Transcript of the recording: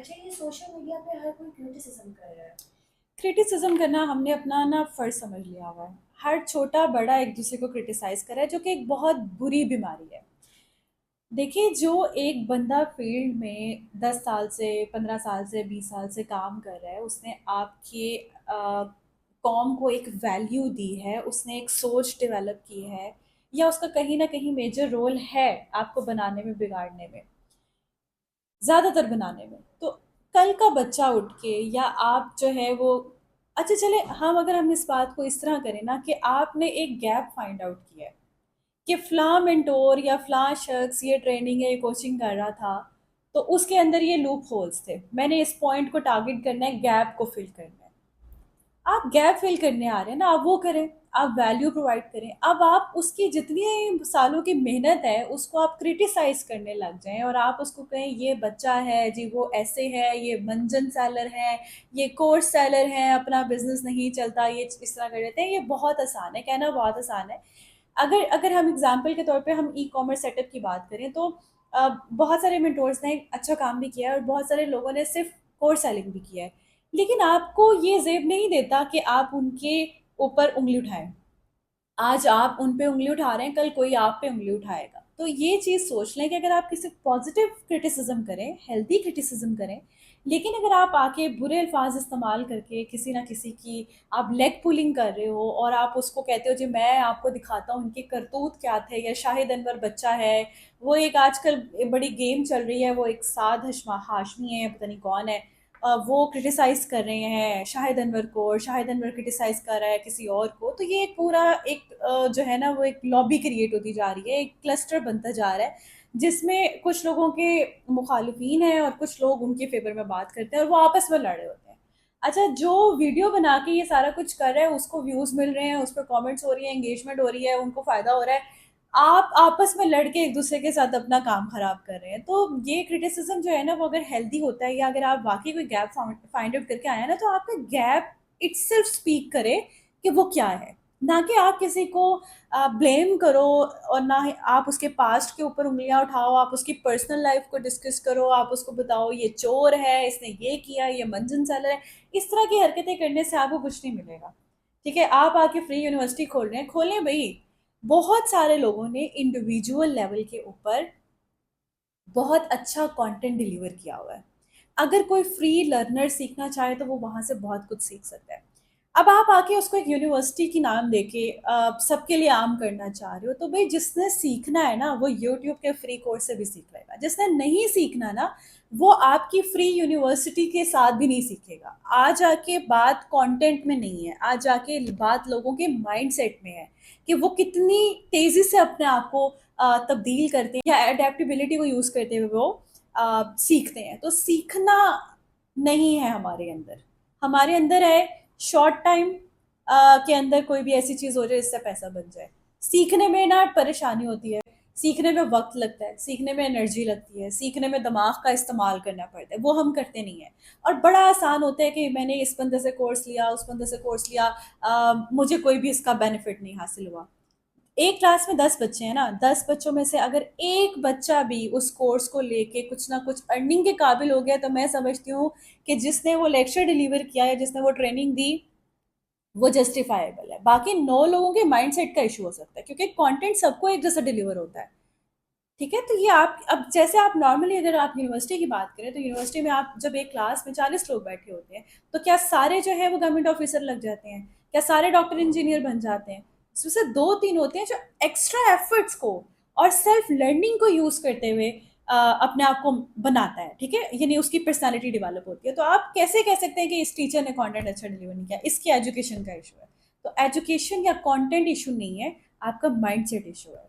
اچھا یہ social media پہ ہر کوئی کرٹیسزم کر رہا ہے. کرٹیسزم کرنا ہم نے اپنا نا فرض سمجھ لیا ہوا ہے. ہر چھوٹا بڑا ایک دوسرے کو کرٹیسائز کر رہا ہے جو کہ ایک بہت بری بیماری ہے. دیکھیے جو ایک بندہ فیلڈ میں 10 سال سے 15 سال سے 20 سال سے کام کر رہا ہے، اس نے آپ کے قوم کو ایک ویلیو دی ہے، اس نے ایک سوچ ڈیولپ کی ہے، یا اس کا کہیں نہ کہیں میجر رول ہے آپ کو بنانے میں بگاڑنے میں، زیادہ تر بنانے میں. تو کل کا بچہ اٹھ کے یا آپ جو ہے وہ، اچھا چلے ہم اس بات کو اس طرح کریں نا کہ آپ نے ایک گیپ فائنڈ آؤٹ کیا ہے کہ فلاں منٹور یا فلاں شخص یہ ٹریننگ یا یہ کوچنگ کر رہا تھا، تو اس کے اندر یہ لوپ ہولز تھے، میں نے اس پوائنٹ کو ٹارگٹ کرنا ہے، گیپ کو فل کرنا ہے. آپ گیپ فل کرنے آ رہے ہیں نا، آپ وہ کریں، آپ ویلیو پرووائڈ کریں. اب آپ اس کی جتنی سالوں کی محنت ہے اس کو آپ کریٹیسائز کرنے لگ جائیں اور آپ اس کو کہیں یہ بچہ ہے جی وہ ایسے ہے، یہ منجن سیلر ہے، یہ کورس سیلر ہے، اپنا بزنس نہیں چلتا، یہ اس طرح کر دیتے ہیں. یہ بہت آسان ہے، کہنا بہت آسان ہے. اگر ہم اگزامپل کے طور پہ ہم ای کامرس سیٹ اپ کی بات کریں تو بہت سارے منٹورز نے اچھا کام بھی کیا ہے اور بہت سارے لوگوں نے صرف کورس سیلنگ بھی کیا ہے، لیکن آپ کو یہ زیب نہیں دیتا کہ آپ ان کے اوپر انگلی اٹھائیں. آج آپ ان پہ انگلی اٹھا رہے ہیں، کل کوئی آپ پہ انگلی اٹھائے گا. تو یہ چیز سوچ لیں کہ اگر آپ کسی پازیٹیو کرٹیسزم کریں، ہیلدی کرٹیسزم کریں، لیکن اگر آپ آ کے برے الفاظ استعمال کر کے کسی نہ کسی کی آپ لیگ پولنگ کر رہے ہو اور آپ اس کو کہتے ہو جی میں آپ کو دکھاتا ہوں ان کے کرتوت کیا تھے، یا شاہد انور بچہ ہے، وہ ایک آج کل بڑی گیم چل رہی ہے، وہ ایک سعد ہاشمی ہے، پتہ نہیں کون ہے، وہ کرٹیسائز کر رہے ہیں شاہد انور کو، اور شاہد انور کرٹیسائز کر رہا ہے کسی اور کو. تو یہ ایک پورا ایک جو ہے نا وہ ایک لابی کریٹ ہوتی جا رہی ہے، ایک کلسٹر بنتا جا رہا ہے جس میں کچھ لوگوں کے مخالفین ہیں اور کچھ لوگ ان کے فیور میں بات کرتے ہیں اور وہ آپس میں لڑ رہے ہوتے ہیں. اچھا جو ویڈیو بنا کے یہ سارا کچھ کر رہا ہے اس کو ویوز مل رہے ہیں، اس پہ کامنٹس ہو رہی ہیں، انگیجمنٹ ہو رہی ہے، ان کو فائدہ ہو رہا ہے، آپ آپس میں لڑ کے ایک دوسرے کے ساتھ اپنا کام خراب کر رہے ہیں. تو یہ کرٹیسزم جو ہے نا وہ اگر ہیلدی ہوتا ہے، یا اگر آپ واقعی کوئی گیپ فائنڈ آؤٹ کر کے آئے ہیں نا، تو آپ کا گیپ اٹ صرف اسپیک کرے کہ وہ کیا ہے، نہ کہ آپ کسی کو بلیم کرو، اور نہ ہی آپ اس کے پاسٹ کے اوپر انگلیاں اٹھاؤ، آپ اس کی پرسنل لائف کو ڈسکس کرو، آپ اس کو بتاؤ یہ چور ہے، اس نے یہ کیا، یہ منجن سیلر ہے. اس طرح کی حرکتیں کرنے سے آپ کو کچھ نہیں ملے گا. ٹھیک ہے، آپ آ کے فری یونیورسٹی کھول رہے ہیں، کھولیں بھائی. بہت سارے لوگوں نے انڈیویجول لیول کے اوپر بہت اچھا کانٹینٹ ڈیلیور کیا ہوا ہے. اگر کوئی فری لرنر سیکھنا چاہے تو وہ وہاں سے بہت کچھ سیکھ سکتا ہے. اب آپ آ کے اس کو ایک یونیورسٹی کی نام دے کے سب کے لیے عام کرنا چاہ رہے ہو، تو بھائی جس نے سیکھنا ہے نا وہ یوٹیوب کے فری کورس سے بھی سیکھ لے گا، جس نے نہیں سیکھنا نا وہ آپ کی فری یونیورسٹی کے ساتھ بھی نہیں سیکھے گا. آج آ کے بات کانٹینٹ میں نہیں ہے، آج آ کے بات لوگوں کے مائنڈ سیٹ میں ہے کہ وہ کتنی تیزی سے اپنے آپ کو تبدیل کرتے ہیں، یا اڈیپٹیبلٹی کو یوز کرتے ہوئے وہ سیکھتے ہیں. تو سیکھنا نہیں ہے ہمارے اندر، ہمارے اندر ہے شارٹ ٹائم کے اندر کوئی بھی ایسی چیز ہو جائے اس سے پیسہ بن جائے. سیکھنے میں نا پریشانی ہوتی ہے، سیکھنے میں وقت لگتا ہے، سیکھنے میں انرجی لگتی ہے، سیکھنے میں دماغ کا استعمال کرنا پڑتا ہے، وہ ہم کرتے نہیں ہیں. اور بڑا آسان ہوتا ہے کہ میں نے اس بندے سے کورس لیا، اس بندے سے کورس لیا، مجھے کوئی بھی اس کا بینیفٹ نہیں حاصل ہوا. ایک کلاس میں 10 بچے ہیں نا، 10 بچوں میں سے اگر ایک بچہ بھی اس کورس کو لے کے کچھ نہ کچھ ارننگ کے قابل ہو گیا، تو میں سمجھتی ہوں کہ جس نے وہ لیکچر ڈیلیور کیا ہے، جس نے وہ ٹریننگ دی، وہ جسٹیفائیبل ہے. باقی 9 لوگوں کے مائنڈ سیٹ کا ایشو ہو سکتا ہے، کیونکہ کانٹینٹ سب کو ایک جیسا ڈیلیور ہوتا ہے. ٹھیک ہے، تو یہ آپ اب جیسے آپ نارملی اگر آپ یونیورسٹی کی بات کریں تو یونیورسٹی میں آپ جب ایک کلاس میں 40 لوگ بیٹھے ہوتے ہیں، تو کیا سارے جو ہے وہ گورنمنٹ آفیسر لگ جاتے ہیں؟ کیا سارے ڈاکٹر انجینئر بن جاتے ہیں؟ اس میں سے 2-3 ہوتے ہیں جو ایکسٹرا ایفرٹس کو اور سیلف لرننگ کو یوز کرتے ہوئے اپنے آپ کو بناتا ہے. ٹھیک ہے، یعنی اس کی پرسنالٹی ڈیولپ ہوتی ہے. تو آپ کیسے کہہ سکتے ہیں کہ اس ٹیچر نے کانٹینٹ اچھا ڈیلیور نہیں کیا؟ اس کی ایجوکیشن کا ایشو ہے. تو ایجوکیشن یا کانٹینٹ ایشو نہیں ہے، آپ کا مائنڈ سیٹ ایشو ہے.